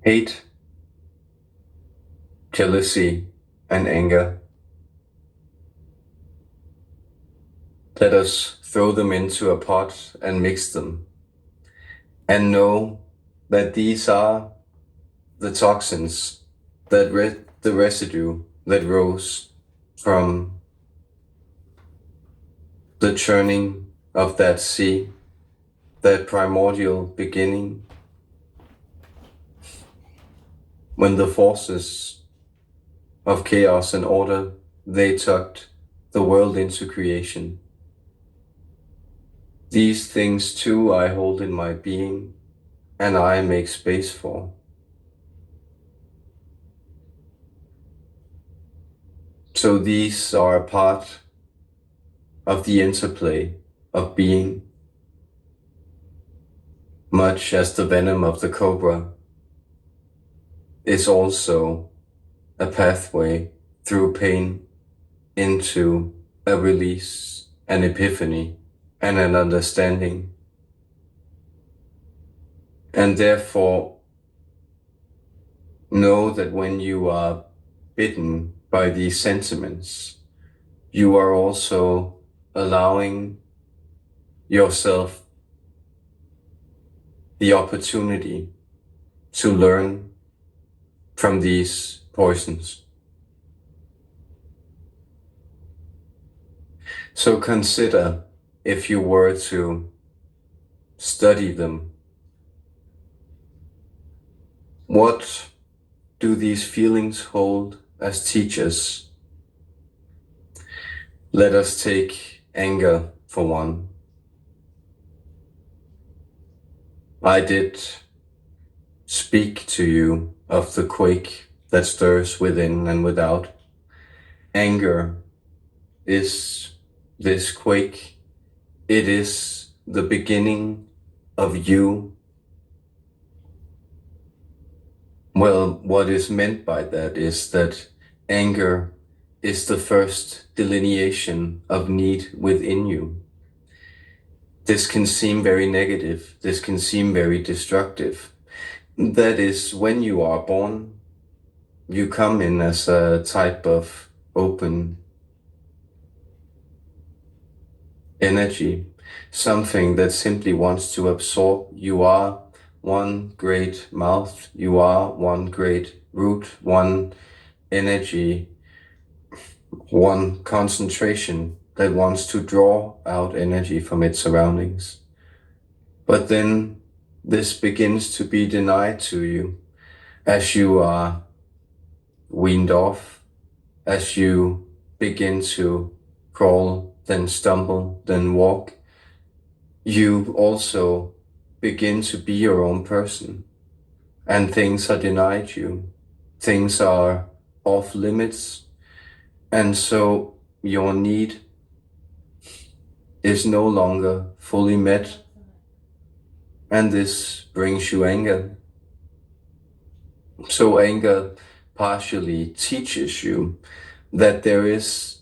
hate, jealousy, and anger. Let us throw them into a pot and mix them, and know that these are the toxins, the residue that rose from the churning of that sea, that primordial beginning, when the forces of chaos and order, they tucked the world into creation. These things too I hold in my being, and I make space for. So these are a part of the interplay of being, much as the venom of the cobra is also a pathway through pain into a release, an epiphany, and an understanding. And therefore, know that when you are bitten by these sentiments, you are also allowing yourself the opportunity to learn from these poisons. So consider, if you were to study them, what do these feelings hold as teachers? Let us take anger for one. I did speak to you of the quake that stirs within and without. Anger is this quake. It is the beginning of you. Well, what is meant by that is that anger is the first delineation of need within you. This can seem very negative. This can seem very destructive. That is, when you are born, you come in as a type of open energy, something that simply wants to absorb. You are one great mouth, you are one great root, one energy, one concentration that wants to draw out energy from its surroundings. But then this begins to be denied to you as you are weaned off, as you begin to crawl, then stumble, then walk. You also begin to be your own person, and things are denied you. Things are off limits, and so your need is no longer fully met, and this brings you anger. So anger partially teaches you that there is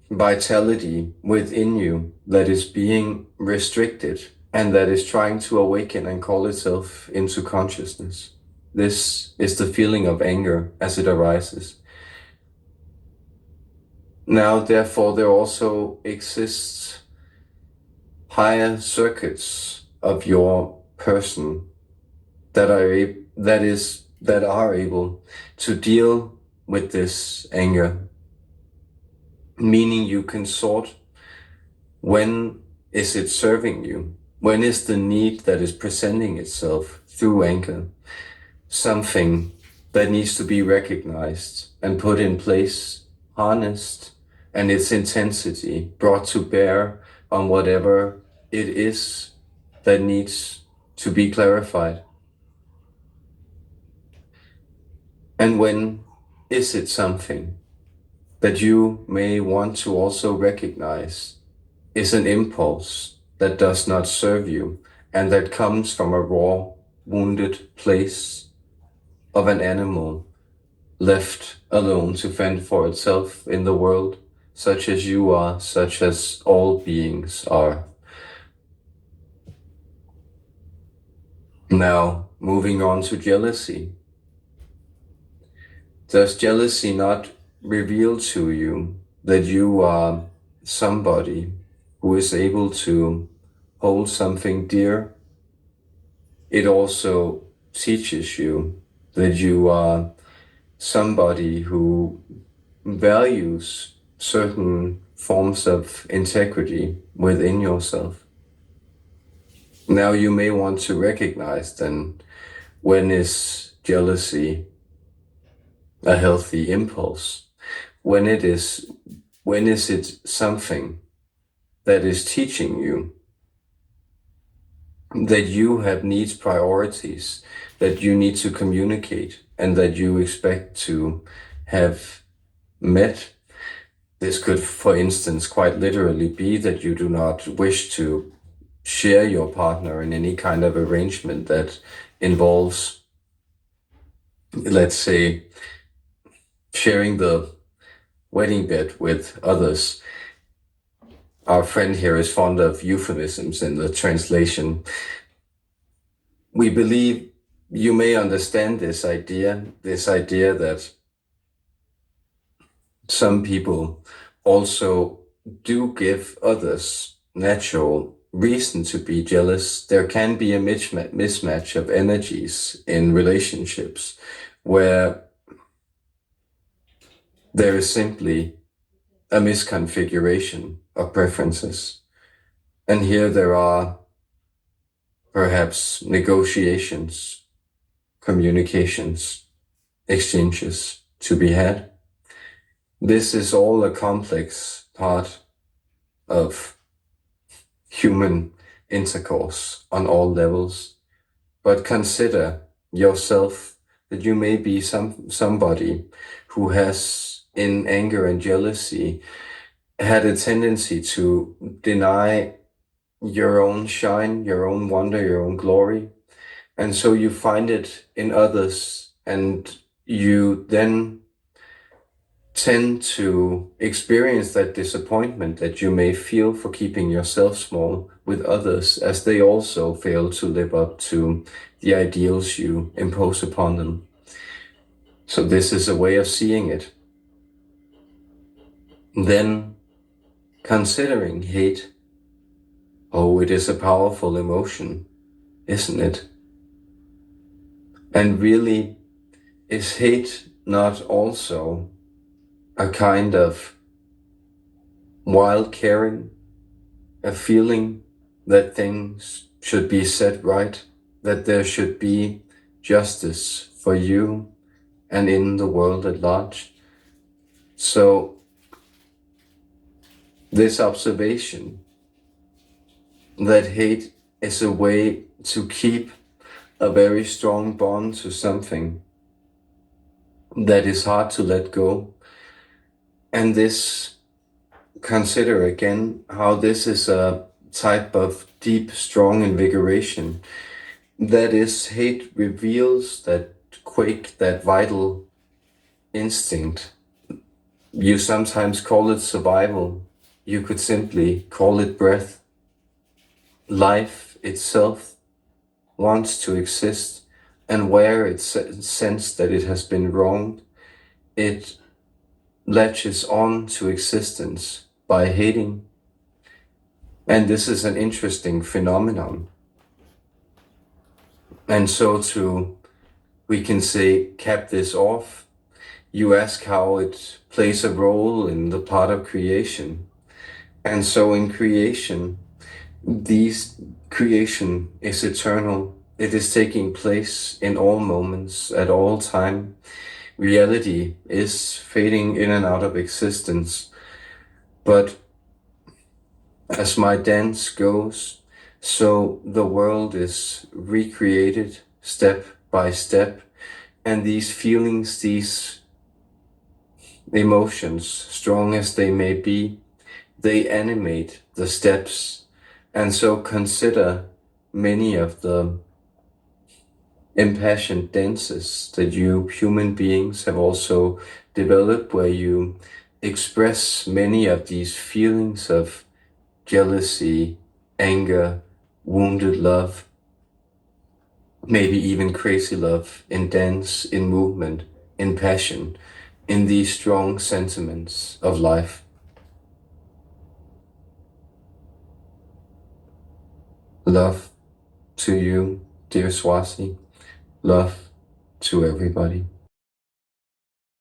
vitality within you that is being restricted and that is trying to awaken and call itself into consciousness. This is the feeling of anger as it arises. Now, therefore, there also exists higher circuits of your person that are able to deal with this anger. Meaning you can sort, when is it serving you? When is the need that is presenting itself through anger something that needs to be recognized and put in place, harnessed, and its intensity brought to bear on whatever it is that needs to be clarified? And when is it something that you may want to also recognize is an impulse that does not serve you and that comes from a raw, wounded place of an animal left alone to fend for itself in the world, such as you are, such as all beings are. Now, moving on to jealousy. Does jealousy not reveal to you that you are somebody who is able to hold something dear? It also teaches you that you are somebody who values certain forms of integrity within yourself. Now you may want to recognize then, when is jealousy a healthy impulse? When is it something that is teaching you that you have needs, priorities that you need to communicate and that you expect to have met? This could, for instance, quite literally be that you do not wish to share your partner in any kind of arrangement that involves, let's say, sharing the wedding bed with others. Our friend here is fond of euphemisms in the translation. We believe you may understand this idea that some people also do give others natural reason to be jealous. There can be a mismatch of energies in relationships where there is simply a misconfiguration of preferences. And here there are perhaps negotiations, communications, exchanges to be had. This is all a complex part of human intercourse on all levels. But consider yourself that you may be somebody who has, in anger and jealousy, had a tendency to deny your own shine, your own wonder, your own glory. And so you find it in others, and you then tend to experience that disappointment that you may feel for keeping yourself small with others, as they also fail to live up to the ideals you impose upon them. So this is a way of seeing it. Then, considering hate, oh, it is a powerful emotion, isn't it? And really, is hate not also a kind of wild caring, a feeling that things should be set right, that there should be justice for you and in the world at large? So this observation that hate is a way to keep a very strong bond to something that is hard to let go. And this, consider again how this is a type of deep, strong invigoration. That is, hate reveals that quake, that vital instinct. You sometimes call it survival. You could simply call it breath. Life itself wants to exist, and where it sensed that it has been wronged, it latches on to existence by hating. And this is an interesting phenomenon. And so we can say, cap this off. You ask how it plays a role in the part of creation. And so in creation, creation is eternal. It is taking place in all moments, at all time. Reality is fading in and out of existence. But as my dance goes, so the world is recreated step by step. And these feelings, these emotions, strong as they may be, they animate the steps. And so consider many of the impassioned dances that you human beings have also developed, where you express many of these feelings of jealousy, anger, wounded love, maybe even crazy love, in dance, in movement, in passion, in these strong sentiments of life. Love to you, dear Swati. Love to everybody.